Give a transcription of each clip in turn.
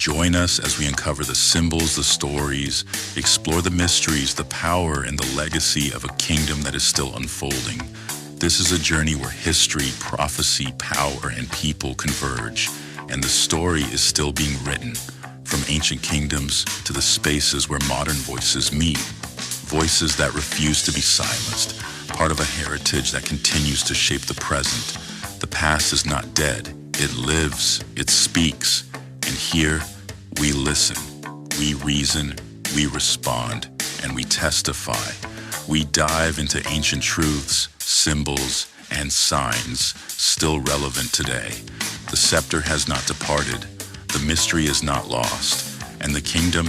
Join us as we uncover the symbols, the stories, explore the mysteries, the power, and the legacy of a kingdom that is still unfolding. This is a journey where history, prophecy, power, and people converge, and the story is still being written, from ancient kingdoms to the spaces where modern voices meet. Voices that refuse to be silenced, part of a heritage that continues to shape the present. The past is not dead. It lives, it speaks, and here we listen, we reason, we respond, and we testify. We dive into ancient truths, symbols, and signs still relevant today. The scepter has not departed, the mystery is not lost, and the kingdom,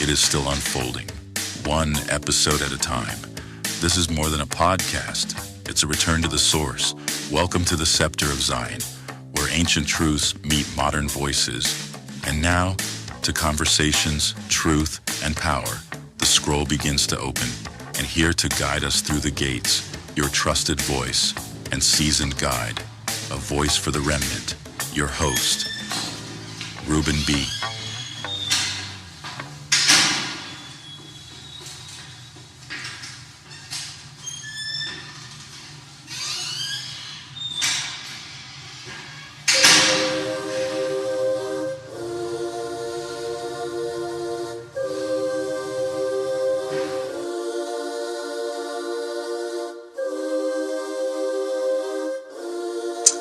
it is still unfolding, one episode at a time. This is more than a podcast. It's a return to the source. Welcome to the Scepter of Zion, where ancient truths meet modern voices. And now, to conversations, truth, and power, the scroll begins to open. And here to guide us through the gates, your trusted voice and seasoned guide, a voice for the remnant, your host, Ruben B.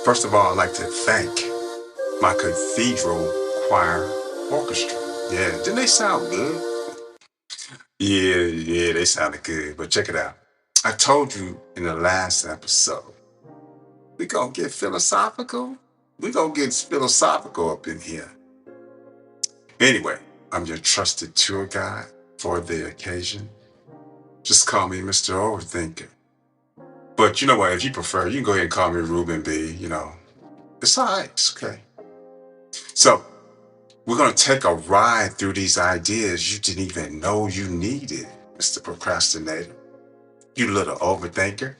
First of all, I'd like to thank my cathedral choir orchestra. Yeah, didn't they sound good? Yeah, they sounded good. But check it out. I told you in the last episode, we gonna get philosophical. We gonna get philosophical up in here. Anyway, I'm your trusted tour guide for the occasion. Just call me Mr. Overthinker. But you know what? If you prefer, you can go ahead and call me Ruben B. It's all right. It's okay. So, we're going to take a ride through these ideas you didn't even know you needed, Mr. Procrastinator. You little overthinker.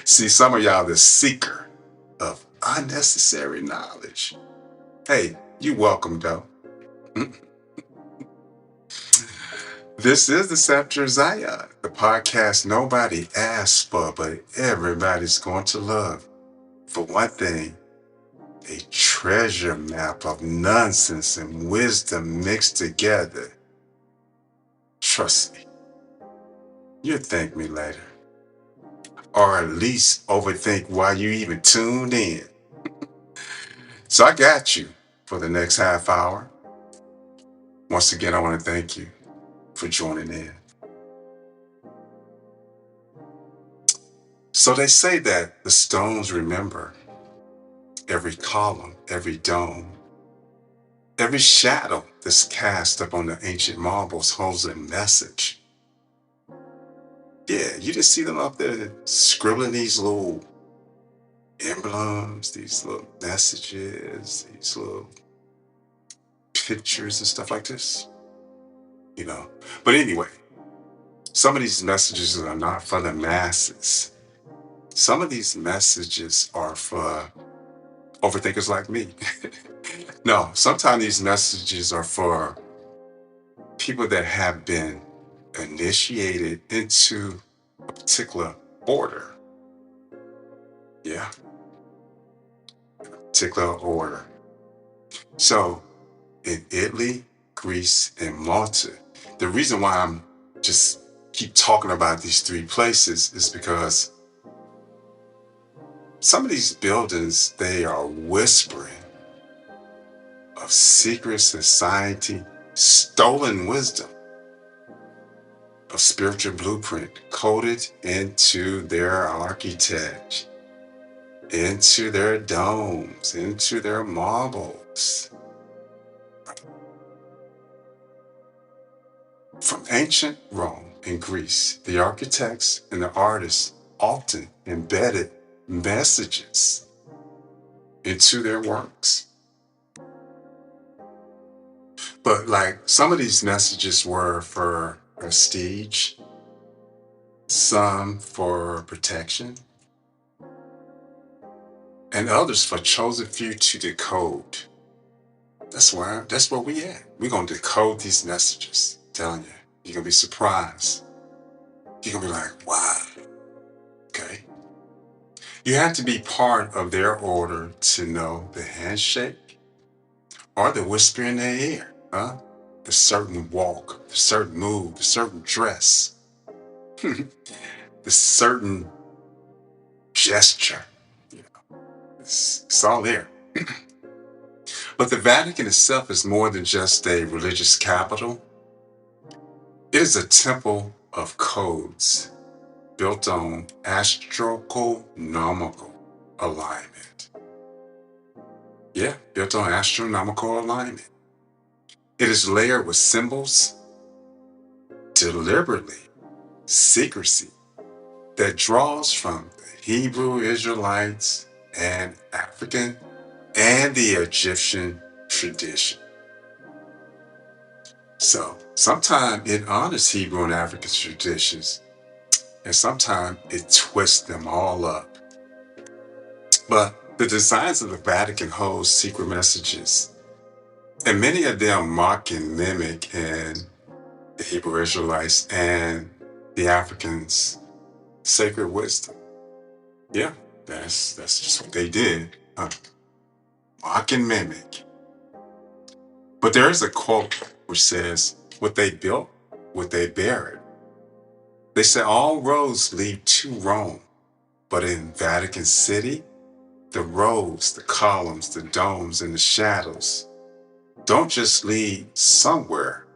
See, some of y'all the seeker of unnecessary knowledge. Hey, you welcome though. This is the Scepter of Zion, the podcast nobody asked for, but everybody's going to love. For one thing, a treasure map of nonsense and wisdom mixed together. Trust me, you'll thank me later. Or at least overthink why you even tuned in. So I got you for the next half hour. Once again, I want to thank you for joining in. So they say that the stones remember every column, every dome, every shadow that's cast upon the ancient marbles holds a message. Yeah, you just see them up there scribbling these little emblems, these little messages, these little pictures and stuff like this. But anyway, some of these messages are not for the masses. Some of these messages are for overthinkers like me. No, sometimes these messages are for people that have been initiated into a particular order. Yeah, particular order. So in Italy, Greece, and Malta, the reason why I'm just keep talking about these three places is because some of these buildings, they are whispering of secret society, stolen wisdom, of spiritual blueprint coded into their architecture, into their domes, into their marbles. From ancient Rome and Greece, the architects and the artists often embedded messages into their works. But like some of these messages were for prestige, some for protection, and others for chosen few to decode. That's where we at. We're gonna decode these messages. I'm telling you, you're gonna be surprised. You're gonna be like, wow, okay. You have to be part of their order to know the handshake or the whisper in their ear, huh? The certain walk, the certain move, the certain dress, the certain gesture. You know, it's all there. But the Vatican itself is more than just a religious capital. It is a temple of codes built on astronomical alignment. Yeah, built on astronomical alignment. It is layered with symbols, deliberately, secrecy, that draws from the Hebrew Israelites and African and the Egyptian tradition. So sometimes it honors Hebrew and African traditions, and sometimes it twists them all up. But the designs of the Vatican hold secret messages, and many of them mock and mimic in the Hebrew Israelites and the Africans' sacred wisdom. Yeah, that's just what they did. Mock and mimic. But there is a quote which says, what they built, what they buried. They say all roads lead to Rome, but in Vatican City, the roads, the columns, the domes, and the shadows don't just lead somewhere,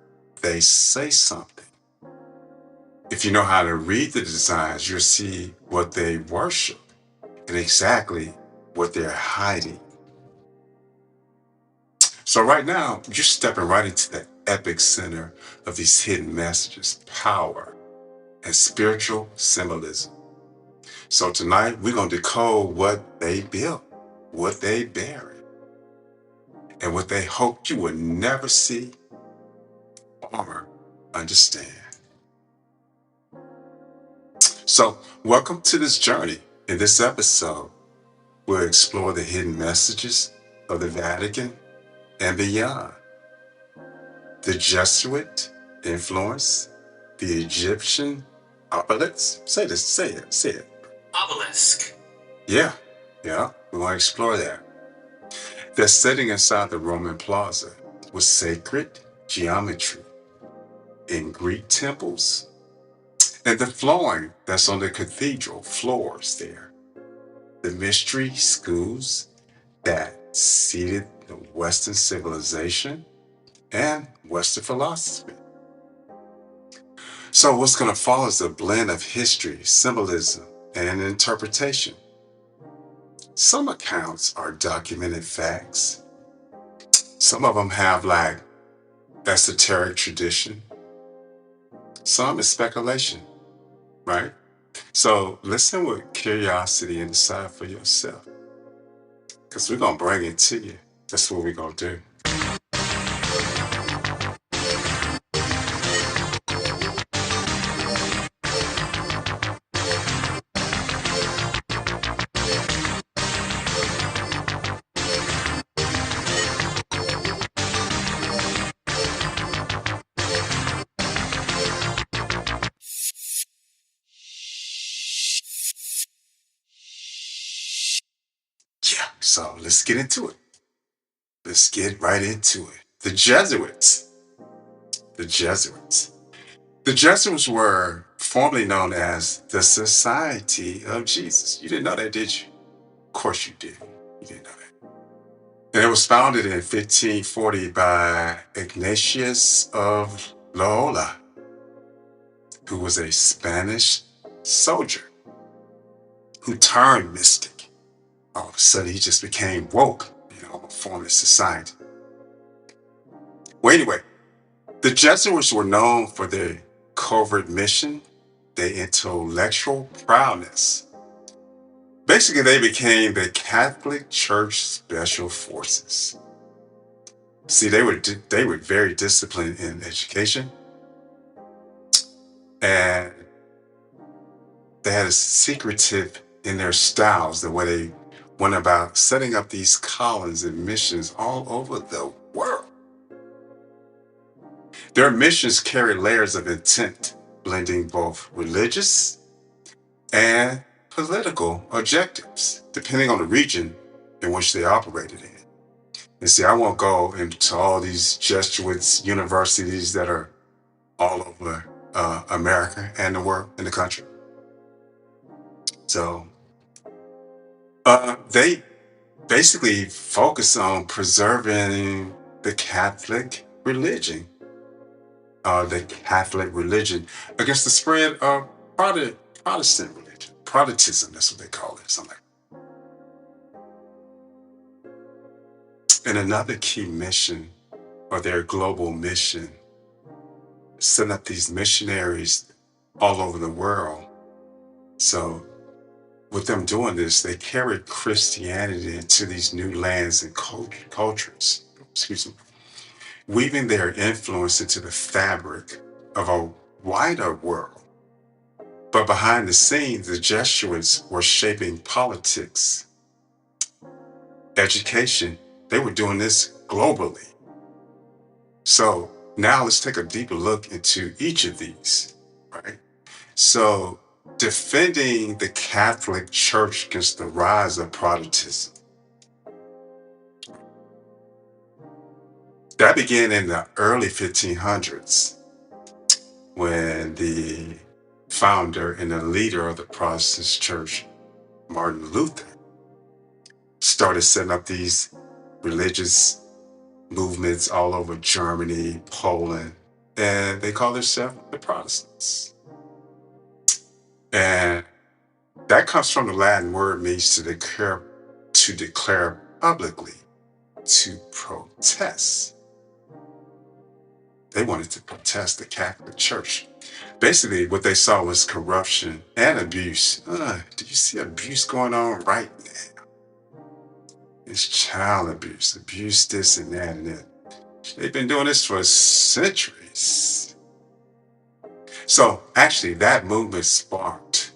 they say something. If you know how to read the designs, you'll see what they worship and exactly what they're hiding. So right now, you're stepping right into the epic center of these hidden messages, power, and spiritual symbolism. So tonight, we're going to decode what they built, what they buried, and what they hoped you would never see or understand. So welcome to this journey. In this episode, we'll explore the hidden messages of the Vatican and beyond. The Jesuit influence, the Egyptian obelisks. Say it. Obelisk. Yeah, we want to explore that. They're sitting inside the Roman plaza with sacred geometry in Greek temples and the flooring that's on the cathedral floors there. The mystery schools that seeded the Western civilization and Western philosophy. So what's going to follow is a blend of history, symbolism, and interpretation. Some accounts are documented facts. Some of them have like esoteric tradition. Some is speculation, right? So listen with curiosity and decide for yourself. Because we're going to bring it to you. That's what we're going to do. Yeah, so let's get into it. Let's get right into it. The Jesuits. The Jesuits. The Jesuits were formerly known as the Society of Jesus. You didn't know that, did you? Of course you did. You didn't know that. And it was founded in 1540 by Ignatius of Loyola, who was a Spanish soldier who turned mystic. All of a sudden, he just became woke, forming a society. Well, anyway, the Jesuits were known for their covert mission, their intellectual prowess. Basically, they became the Catholic Church Special Forces. See, they were very disciplined in education, and they had a secretive in their styles, the way they went about setting up these colonies and missions all over the world. Their missions carry layers of intent, blending both religious and political objectives, depending on the region in which they operated in. And see, I won't go into all these Jesuits universities that are all over America and the world and the country. So they basically focus on preserving the Catholic religion, against the spread of Protestant religion, Protestantism. That's what they call it. Something like that. And another key mission, or their global mission, setting up these missionaries all over the world. So with them doing this, they carried Christianity into these new lands and cultures. Excuse me. Weaving their influence into the fabric of a wider world. But behind the scenes, the Jesuits were shaping politics, education. They were doing this globally. So now let's take a deeper look into each of these, right? So defending the Catholic Church against the rise of Protestantism. That began in the early 1500s when the founder and the leader of the Protestant Church, Martin Luther, started setting up these religious movements all over Germany, Poland, and they call themselves the Protestants. And that comes from the Latin word means to declare publicly, to protest. They wanted to protest the Catholic Church. Basically, what they saw was corruption and abuse. Do you see abuse going on right now? It's child abuse this and that and that. They've been doing this for centuries. So actually, that movement sparked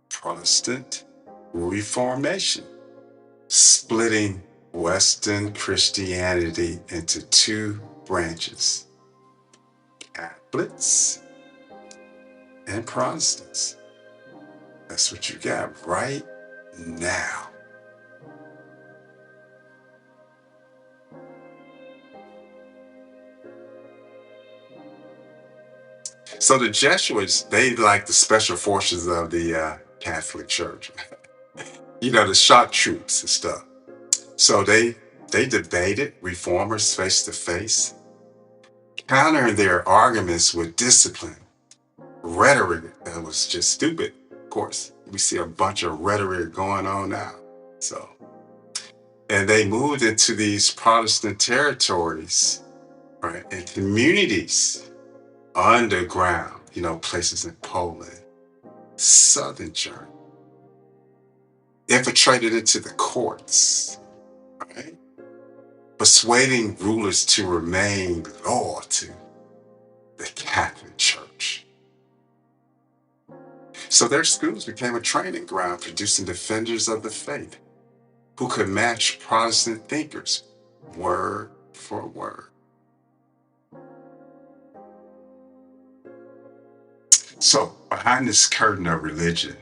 Protestant Reformation, splitting Western Christianity into two branches, Catholics and Protestants. That's what you got right now. So the Jesuits, they like the special forces of the Catholic Church. The shock troops and stuff. So they debated reformers face to face, countering their arguments with discipline, rhetoric that was just stupid. Of course, we see a bunch of rhetoric going on now. And they moved into these Protestant territories, right, and communities underground, places in Poland, southern Germany, infiltrated into the courts, right, persuading rulers to remain loyal to the Catholic Church. So their schools became a training ground, producing defenders of the faith who could match Protestant thinkers word for word. So behind this curtain of religion,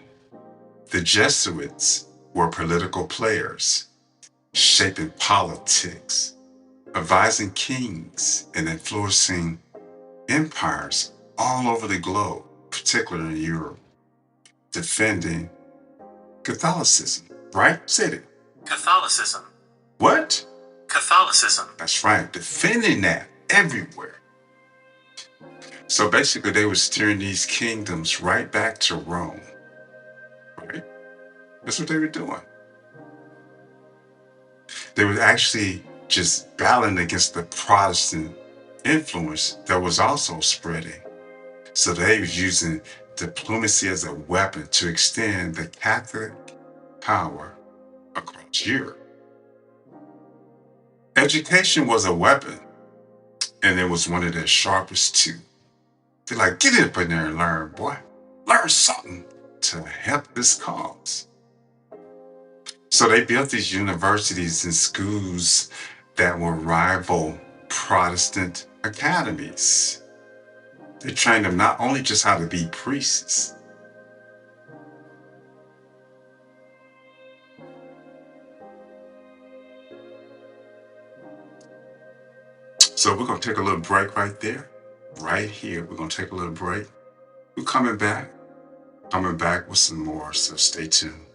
the Jesuits were political players, shaping politics, advising kings, and influencing empires all over the globe, particularly in Europe, defending Catholicism. Right? Say it. Catholicism. What? Catholicism. That's right. Defending that everywhere. So basically, they were steering these kingdoms right back to Rome. Right? That's what they were doing. They were actually just battling against the Protestant influence that was also spreading. So they was using diplomacy as a weapon to extend the Catholic power across Europe. Education was a weapon, and it was one of their sharpest too. They're like, get up in there and learn, boy. Learn something to help this cause. So they built these universities and schools that will rival Protestant academies. They trained them not only just how to be priests. So we're going to take a little break right there. Right here, we're going to take a little break. We're coming back with some more, so stay tuned.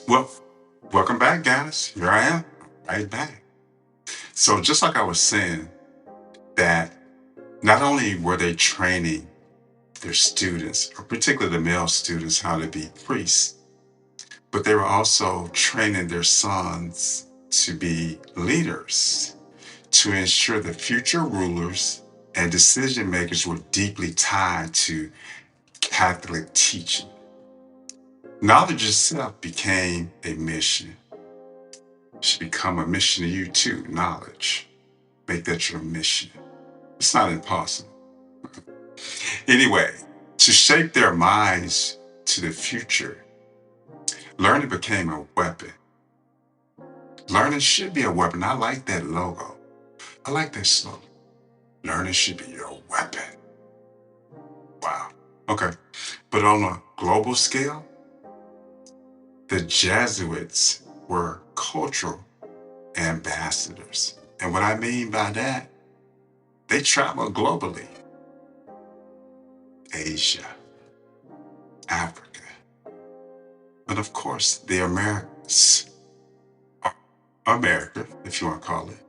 Well, welcome back, guys. Here I am, right back. So just like I was saying, that not only were they training their students, or particularly the male students, how to be priests, but they were also training their sons to be leaders, to ensure the future rulers and decision makers were deeply tied to Catholic teaching. Knowledge itself became a mission. It should become a mission to you too, knowledge. Make that your mission. It's not impossible. Anyway, to shape their minds to the future, learning became a weapon. Learning should be a weapon. I like that logo. I like that slogan. Learning should be your weapon. Wow. Okay. But on a global scale, the Jesuits were cultural ambassadors. And what I mean by that, they traveled globally. Asia, Africa, and of course the Americas. America, if you want to call it.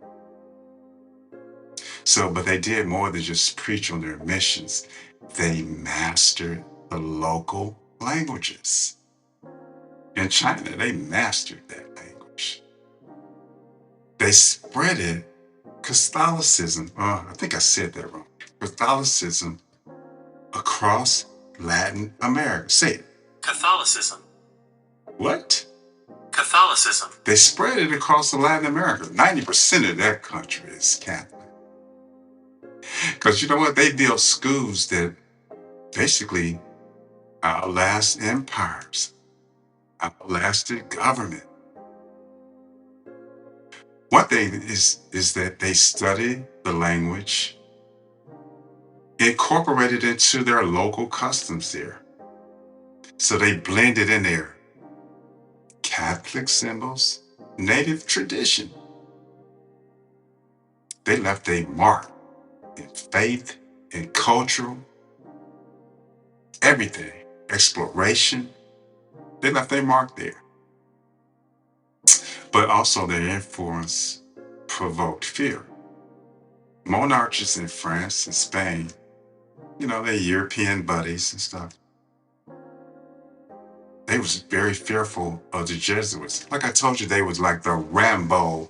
So, but they did more than just preach on their missions. They mastered the local languages. In China, they mastered that language. They spreaded Catholicism, I think I said that wrong, Catholicism across Latin America. Say it. Catholicism. What? Catholicism. They spread it across Latin America. 90% of that country is Catholic. Because you know what? They built schools that basically outlast empires, outlasted government. One thing is that they studied the language, incorporated into their local customs there. So they blended in there Catholic symbols, native tradition. They left a mark in faith, in cultural, everything, exploration. They left their mark there. But also their influence provoked fear. Monarchs in France and Spain, you know, their European buddies and stuff, they was very fearful of the Jesuits. Like I told you, they was like the Rambo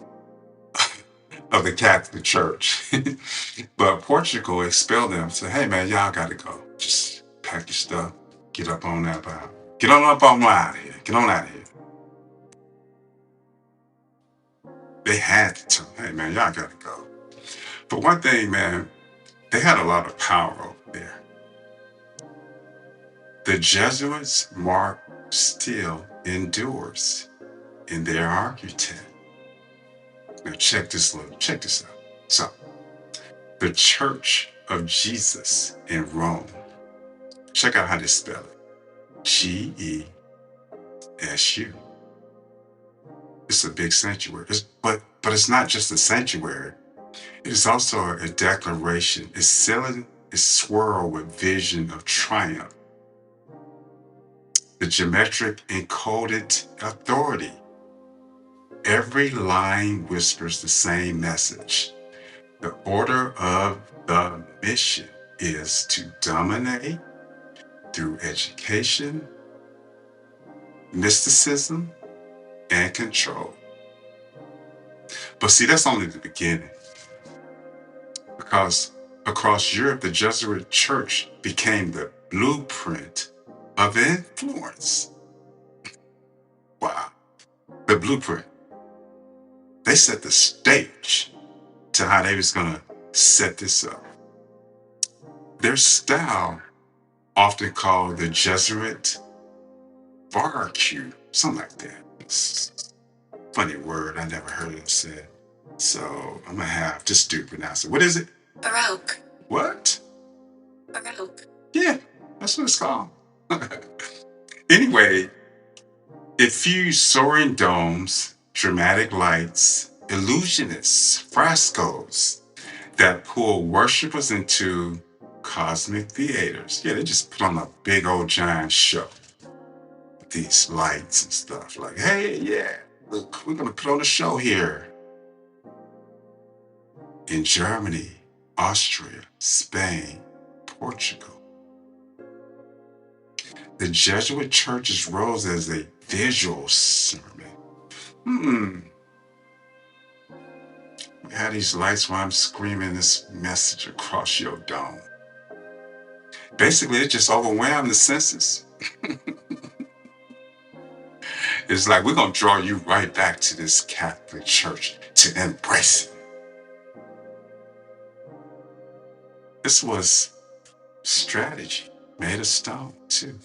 of the Catholic Church. But Portugal expelled them. Said, hey man, y'all gotta go. Just pack your stuff, get up on that boat. Get on up on out of here. Get on out of here. They had to tell them, hey, man, y'all got to go. But one thing, man, they had a lot of power over there. The Jesuits' mark still endures in their architect. Now check this out. So, the Church of Jesus in Rome. Check out how they spell it. Gesu. It's a big sanctuary. But it's not just a sanctuary. It is also a declaration. It's sealing, it's swirled with vision of triumph. The geometric encoded authority. Every line whispers the same message. The order of the mission is to dominate through education, mysticism, and control. But see, that's only the beginning. Because across Europe, the Jesuit church became the blueprint of influence. Wow. The blueprint. They set the stage to how they was going to set this up. Their style, often called the Jesuit barbecue, something like that. It's a funny word, I never heard it said. So I'm going to have just do pronounce it. What is it? Baroque. What? Baroque. Yeah, that's what it's called. Anyway, it fused soaring domes, dramatic lights, illusionists, frescoes that pull worshipers into cosmic theaters. Yeah, they just put on a big old giant show with these lights and stuff. Like, hey, yeah, look, we're going to put on a show here. In Germany, Austria, Spain, Portugal, the Jesuit churches rose as a visual sermon. We had these lights while I'm screaming this message across your dome. Basically, it just overwhelmed the senses. It's like, we're going to draw you right back to this Catholic Church to embrace it. This was strategy made of stone, too.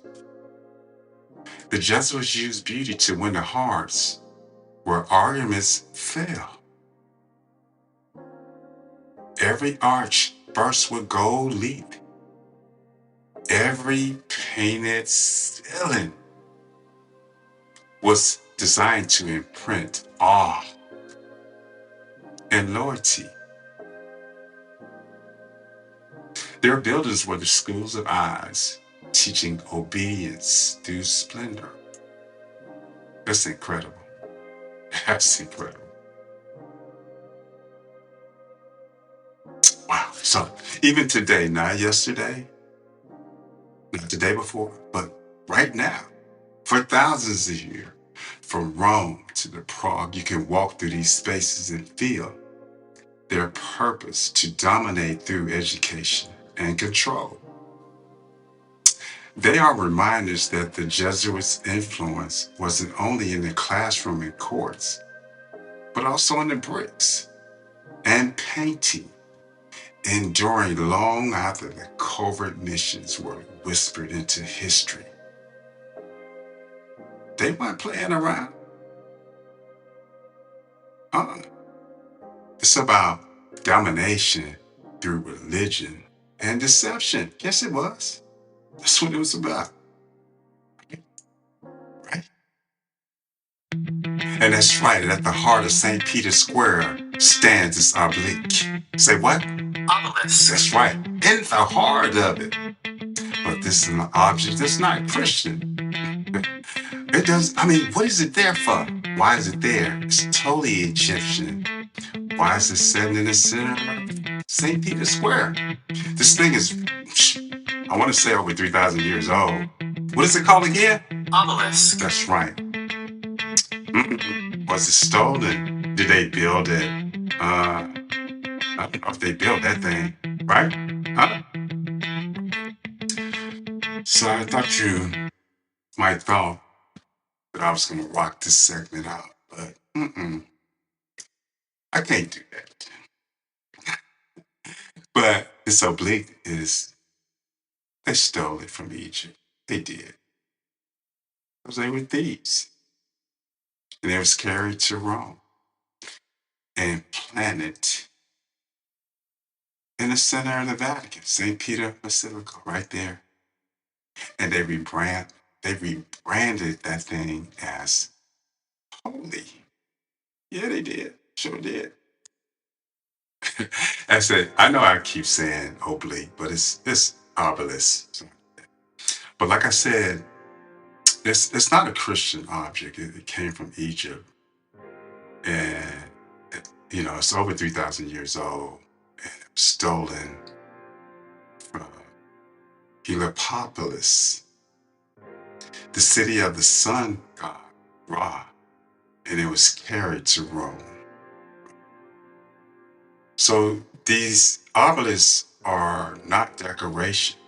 The Jesuits used beauty to win the hearts where arguments fail. Every arch burst with gold leaf. Every painted ceiling was designed to imprint awe and loyalty. Their buildings were the schools of eyes, teaching obedience through splendor. That's incredible. That's incredible. Wow. So even today, not yesterday, not the day before, but right now, for thousands of years, from Rome to the Prague, you can walk through these spaces and feel their purpose to dominate through education and control. They are reminders that the Jesuits' influence wasn't only in the classroom and courts, but also in the bricks and painting, enduring long after the covert missions were whispered into history. They weren't playing around. It's about domination through religion and deception. Yes, it was. That's what it was about. Right? And that's right. At the heart of St. Peter's Square stands this oblique. Say what? Obelisks. That's right. In the heart of it. But this is an object that's not Christian. It does. I mean, what is it there for? Why is it there? It's totally Egyptian. Why is it sitting in the center of St. Peter's Square? This thing is, I want to say, over 3,000 years old. What is it called again? Obelisk. That's right. Was it stolen? Did they build it? I don't know if they built that thing, right? Huh? So I thought you might thought that I was going to rock this segment out, but I can't do that. But this oblique is, they stole it from Egypt. They did. Because they were thieves. And it was carried to Rome and planted in the center of the Vatican, St. Peter Basilica, right there. And they rebranded that thing as holy. Yeah, they did. Sure did. I said, I know I keep saying oblique, but it's obelisk. But like I said, it's not a Christian object. It came from Egypt, and it's over 3,000 years old, and it was stolen from Heliopolis, the city of the sun god Ra, and it was carried to Rome. So these obelisks are not decoration,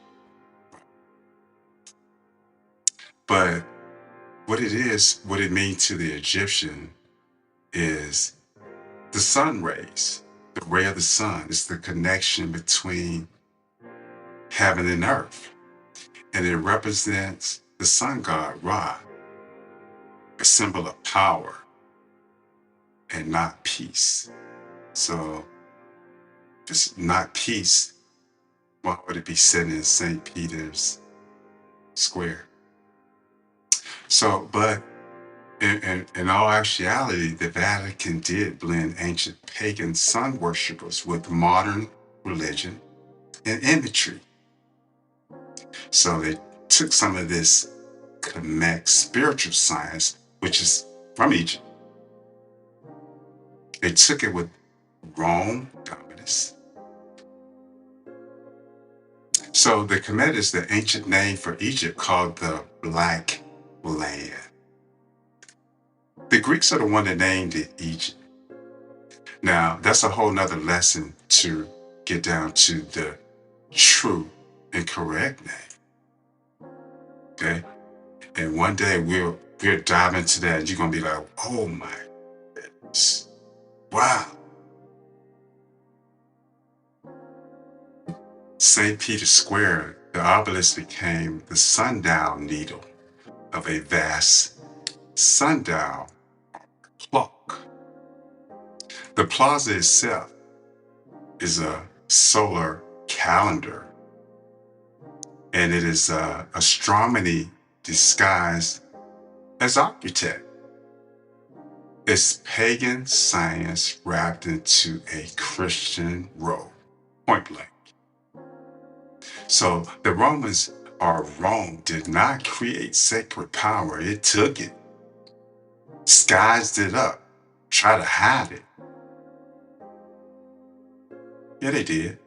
but what it means to the Egyptian is the sun rays, the ray of the sun. Is the connection between heaven and earth. And it represents the sun god Ra, a symbol of power and not peace. So if it's not peace, why would it be sitting in St. Peter's Square? So, but in all actuality, the Vatican did blend ancient pagan sun worshippers with modern religion and imagery. So they took some of this Kemet spiritual science, which is from Egypt. They took it with Rome dominance. So the Kemet is the ancient name for Egypt, called the Black Land. The Greeks are the one that named it Egypt. Now, that's a whole nother lesson to get down to the true and correct name. Okay? And one day we'll dive into that, and you're gonna be like, oh my goodness. Wow. St. Peter's Square, the obelisk became the sundial needle of a vast sundial clock. The plaza itself is a solar calendar, and it is astronomy disguised as architect. It's pagan science wrapped into a Christian role, point blank. So the Romans, or Rome, did not create sacred power. It took it, disguised it up, tried to hide it. Yeah, they did.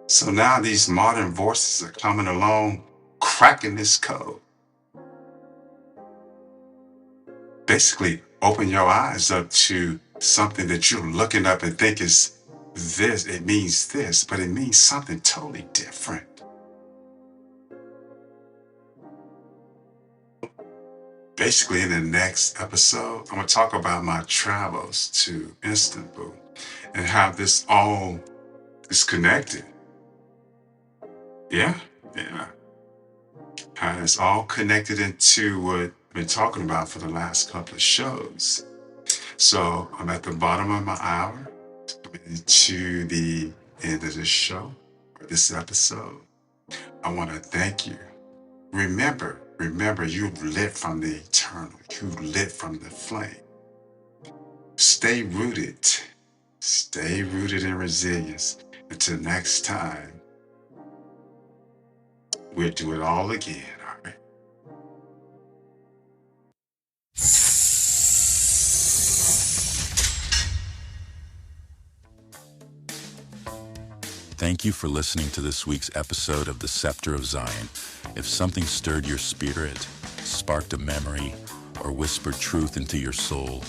So now these modern voices are coming along, cracking this code. Basically, open your eyes up to something that you're looking up and think is this, it means this, but it means something totally different. Basically, in the next episode, I'm going to talk about my travels to Istanbul and how this all is connected. Yeah. How it's all connected into what I've been talking about for the last couple of shows. So I'm at the bottom of my hour, to the end of this show, or this episode. I want to thank you. Remember, you lit from the eternal. You lit from the flame. Stay rooted. Stay rooted in resilience. Until next time, we'll do it all again, all right? Thank you for listening to this week's episode of the Scepter of Zion. If something stirred your spirit, sparked a memory, or whispered truth into your soul,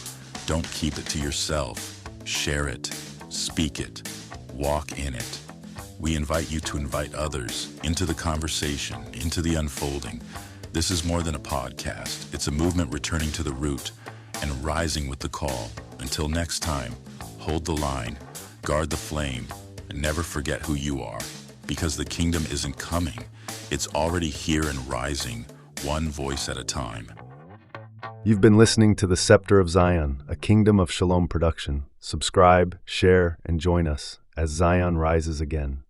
don't keep it to yourself. Share it, speak it, walk in it. We invite you to invite others into the conversation, into the unfolding. This is more than a podcast. It's a movement returning to the root and rising with the call. Until next time, hold the line, guard the flame, and never forget who you are. Because the kingdom isn't coming, it's already here and rising, one voice at a time. You've been listening to the Scepter of Zion, a Kingdom of Shalom production. Subscribe, share, and join us as Zion rises again.